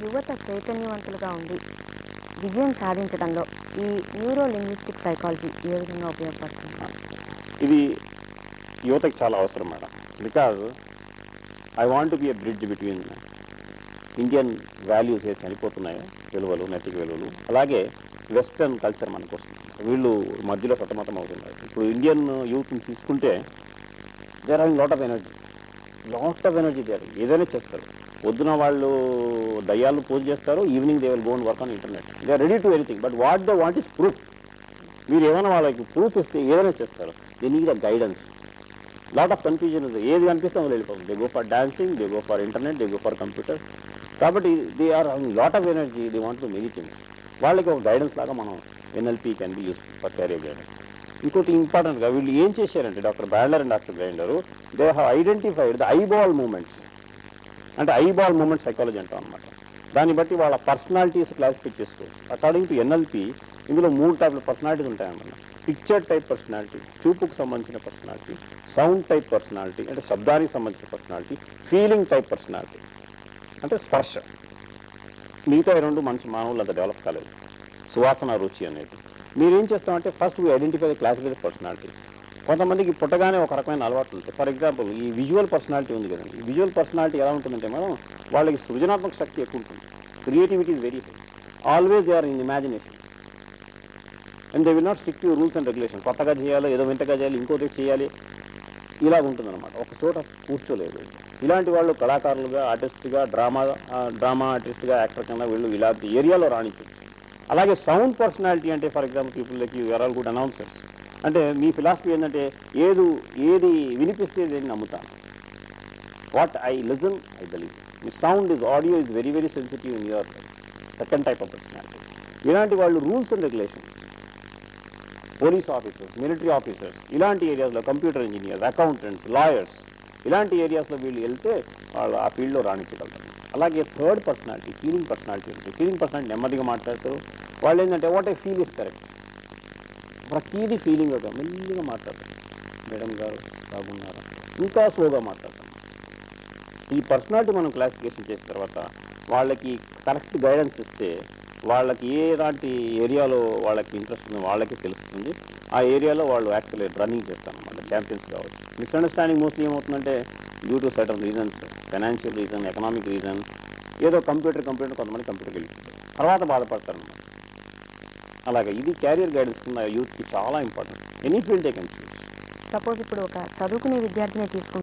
యువత చైతన్యవంతులుగా ఉండి విజయం సాధించడంలో ఈ న్యూరో లింగ్విస్టిక్ సైకాలజీ ఏ విధంగా ఉపయోగపడుతుంది? ఇది యువతకి చాలా అవసరం madam. Because I want to be a bridge between Indian values ఏ చనిపోతున్నాయో, విలువలు, నైతిక విలువలు, అలాగే వెస్ట్రన్ కల్చర్ మనకు వస్తుంది. వీళ్ళు మధ్యలో సతమతం అవుతున్నారు. ఇప్పుడు ఇండియన్ యూత్ని తీసుకుంటే they are having lot of energy they are ఏదైనా చేస్తారు. పొద్దున వాళ్ళు దయ్యాలు పూజ చేస్తారు, evening they will go and work on internet. They are ready to anything, but what they want is proof. మీరు ఏమైనా వాళ్ళకి ప్రూఫ్ ఇస్తే ఏదైనా చేస్తారు. They need a guidance. Lot of confusion ఉంది. ఏది కనిపిస్తే వాళ్ళు వెళ్ళిపోతుంది. They go for dancing, they go for internet, they go for computer. కాబట్టి they are having lot of energy, they want to many things. వాళ్ళకి ఒక గైడెన్స్ లాగా మనం NLP can be use for career guidance. ఇంకోటి ఇంపార్టెంట్గా వీళ్ళు ఏం చేశారంటే doctor Bandler and doctor Grinder they have identified the eyeball movements. అంటే ఐబాల్ మూమెంట్ సైకాలజీ అంటాం అనమాట. దాన్ని బట్టి వాళ్ళ పర్సనాలిటీస్ క్లాసిఫై చేసుకోవచ్చు. అకార్డింగ్ టు ఎన్ఎల్పి ఇందులో 3 టైప్ల పర్సనాలిటీస్ ఉంటాయన్నమాట. పిక్చర్ టైప్ పర్సనాలిటీ, చూపుకు సంబంధించిన పర్సనాలిటీ, సౌండ్ టైప్ పర్సనాలిటీ అంటే శబ్దానికి సంబంధించిన పర్సనాలిటీ, ఫీలింగ్ టైప్ పర్సనాలిటీ అంటే స్పర్శ. మిగతా 2 మనిషి మానవులు అంత డెవలప్ కాలేదు. సువాసన, రుచి అనేది. మీరేం చేస్తామంటే first we identify the classified personality. కొంతమందికి పుట్టగానే ఒక రకమైన అలవాటు ఉంటుంది. ఫర్ ఎగ్జాంపుల్ ఈ విజువల్ పర్సనాలిటీ ఉంది కదండి. ఈ విజువల్ పర్సనాలిటీ ఎలా ఉంటుందంటే మనం వాళ్ళకి సృజనాత్మక శక్తి ఎక్కువ ఉంటుంది. Creativity is very high. Always they are in imagination and they will not stick to rules and regulation. కొత్తగా చేయాలి, ఏదో వింతగా చేయాలి, ఇంకోటి చేయాలి, ఇలాగ ఉంటుందన్నమాట. ఒక చోట కూర్చోలేదు. ఇలాంటి వాళ్ళు కళాకారులుగా, ఆర్టిస్ట్గా, డ్రామా ఆర్టిస్ట్గా, యాక్టర్ కన్నా వీళ్ళు ఇలాంటి ఏరియాలో రాణించవచ్చు. అలాగే సౌండ్ పర్సనాలిటీ అంటే for example people like you are all good announcers. అంటే మీ ఫిలాసఫీ ఏంటంటే ఏది వినిపిస్తే నేను నమ్ముతాను. What I listen I believe. మీ sound is audio is very very sensitive in your second type of personality. ఇలాంటి వాళ్ళు rules and regulations, police officers, military officers, ఇలాంటి ఏరియాస్లో కంప్యూటర్ ఇంజనీర్స్, అకౌంటెంట్స్, లాయర్స్, ఇలాంటి ఏరియాస్లో వీళ్ళు వెళ్తే వాళ్ళు ఆ ఫీల్డ్లో రాణించగలుగుతారు. అలాగే థర్డ్ పర్సనాలిటీ ఫీలింగ్ పర్సనాలిటీ ఉంటుంది. ఫీలింగ్ పర్సనాలిటీ నెమ్మదిగా మాట్లాడతారు. వాళ్ళు ఏంటంటే what I feel is correct. ప్రతిదీ ఫీలింగ్ ఒక మెల్లిగా మాట్లాడతారు. మేడం గారు బాగున్నారా, ఇంకా స్లోగా మాట్లాడతాం. ఈ పర్సనాలిటీ మనం క్లాసిఫికేషన్ చేసిన తర్వాత వాళ్ళకి కరెక్ట్ గైడెన్స్ ఇస్తే వాళ్ళకి ఎలాంటి ఏరియాలో వాళ్ళకి ఇంట్రెస్ట్ ఉందో వాళ్ళకి తెలుస్తుంది. ఆ ఏరియాలో వాళ్ళు యాక్చువల్లీ రన్నింగ్ చేస్తారు అన్నమాట, ఛాంపియన్స్ కావచ్చు. మిస్అండర్స్టాండింగ్ మోస్ట్లీ ఏమవుతుందంటే due to certain reasons, financial reason, economic reason, ఏదో కంప్యూటర్ కొంతమంది కంప్యూటర్కి వెళ్ళిపోతారు, తర్వాత బాధపడతారు అన్నమాట. అలాగే ఇది క్యారియర్ గైడెన్స్ కింద యూత్కి చాలా important. Any field they can choose. Suppose ఇప్పుడు ఒక చదువుకునే విద్యార్థిని తీసుకుంటే